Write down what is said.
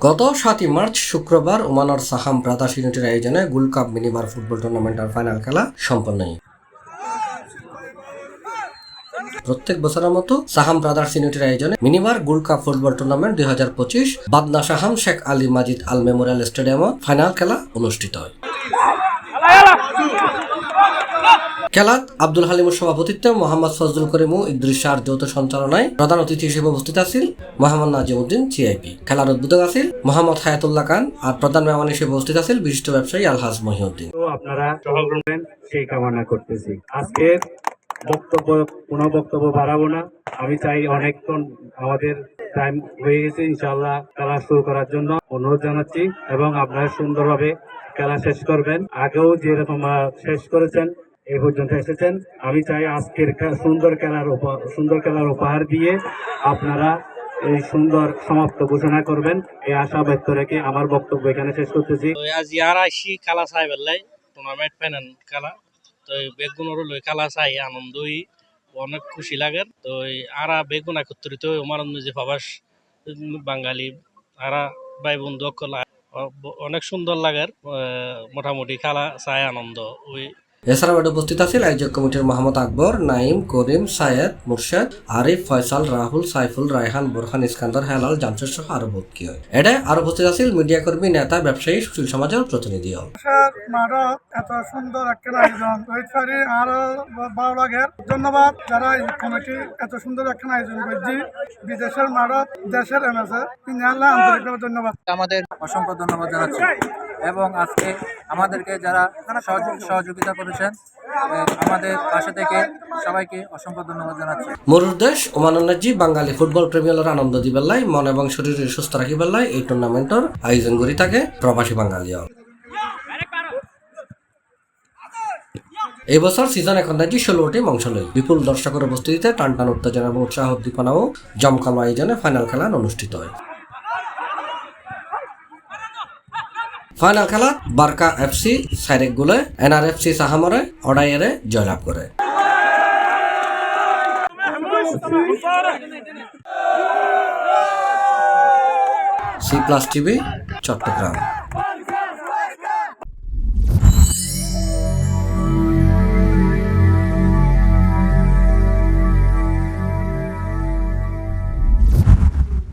গত 7 মার্চ শুক্রবার ওমানের সাহাম ব্রাদার্স ইউনিটের আয়োজনে গুল কাপ মিনিবার ফুটবল টুর্নামেন্টের ফাইনাল খেলা সম্পন্ন হয়। প্রত্যেক বছরের মতো সাহাম ব্রাদার্স ইউনিটের আয়োজনে মিনিবার গুল cup football tournament 2025 Badna সাহাম Sheikh Ali মাজিদ আল মেমোরিয়াল স্টেডিয়ামে ফাইনাল খেলা অনুষ্ঠিত হয়। খেলাত আব্দুল হালিমের সভাপতিত্বে মোহাম্মদ ফজলুল করিম ও ইদ্রিস শাহর যৌথ সঞ্চালনায় প্রধান অতিথি হিসেবে উপস্থিত আছেন মোহাম্মদ নাজিমউদ্দিন সিআইপি। খেলার উদ্বোধক আছেন মোহাম্মদ হায়াতুল্লাহ খান আর প্রধান মেহমান হিসেবে উপস্থিত আছেন বিশিষ্ট ব্যবসায়ী আলহাজ মহিউদ্দিন। আপনারা সফল করবেন সেই কামনা করতেছি। আজকের বক্তব্য বাড়াবো না, আমি চাই অনেকক্ষণ আমাদের টাইম হয়ে গেছে, ইনশাআল্লাহ খেলা শুরু করার জন্য অনুরোধ জানাচ্ছি এবং আপনারা সুন্দরভাবে খেলা শেষ করবেন। আগেও যেরকম শেষ করেছেন এই পর্যন্ত এসেছেন, আমি চাই আজকের সুন্দর খেলার উপহার দিয়ে আপনারা এই সুন্দর সমাপ্ত ঘোষণা করবেন, এই আশা ব্যক্ত রেখে আমার বক্তব্য এখানে শেষ করতেছি। আজ আর আইসি খেলা চাই বেলাই টুর্নামেন্ট ফাইনাল খেলা তো বেগুনের লই খেলা চাই আনন্দই অনেক খুশি লাগে। তো আর বেগুন একত্রিত আমার যে ভাবাস বাঙালি আর ভাই বন্ধু অনেক সুন্দর লাগে। মোটামুটি খেলা চাই আনন্দ ওই। এছাড়াও উপস্থিত আছেন আয়োজক কমিটির মোহাম্মদ আকবর, নাইম, করিম, সায়েদ, মুর্শেদ, আরিফ, ফয়সাল, রাহুল, সাইফুল, রায়হান, বোরহান, ইস্কান্দার, হেলাল, জামশেদ সহ আরো বহুত কি হয়। এটা আর উপস্থিত আছেন মিডিয়া কর্মী, নেতা, ব্যবসায়ী, সুশীল সমাজের প্রতিনিধি। এত সুন্দর একটা আয়োজন আরো ভালো লাগে। ধন্যবাদ যারা এই কমিটি এত সুন্দর একটা আয়োজন করছি। বিদেশের মারত দেশের এমএসএ আন্তরিকভাবে ধন্যবাদ। আমাদের অসংখ্য ধন্যবাদ জানাচ্ছি এবং আজকে আমাদেরকে যারা সহযোগিতা করেছেন আমাদের পাশে থেকে সবাইকে অসংখ্য ধন্যবাদ জানাচ্ছি। মরুর দেশ ওমানজি বাঙালি ফুটবল প্রেমীদের আনন্দ দিবেলাই মন এবং শরীরের সুস্থ রাখিবেলাই এই টুর্নামেন্টের আয়োজন করি থাকে প্রবাসী বাঙালিও। এই বছর সিজন এখন নাকি 16টি অংশ লই বিপুল দর্শকের উপস্থিতিতে টানটান উত্তেজনা এবং উৎসাহ উদ্দীপনা ও জমকালো আয়োজনে ফাইনাল খেলা অনুষ্ঠিত হয়। ফাইনাল খেলা বারকা এফসি সাইরেক গুলে এনআরএফসি সাহামরে অডাইয়েরে জয়লাভ করে। C+ TV Chittagong.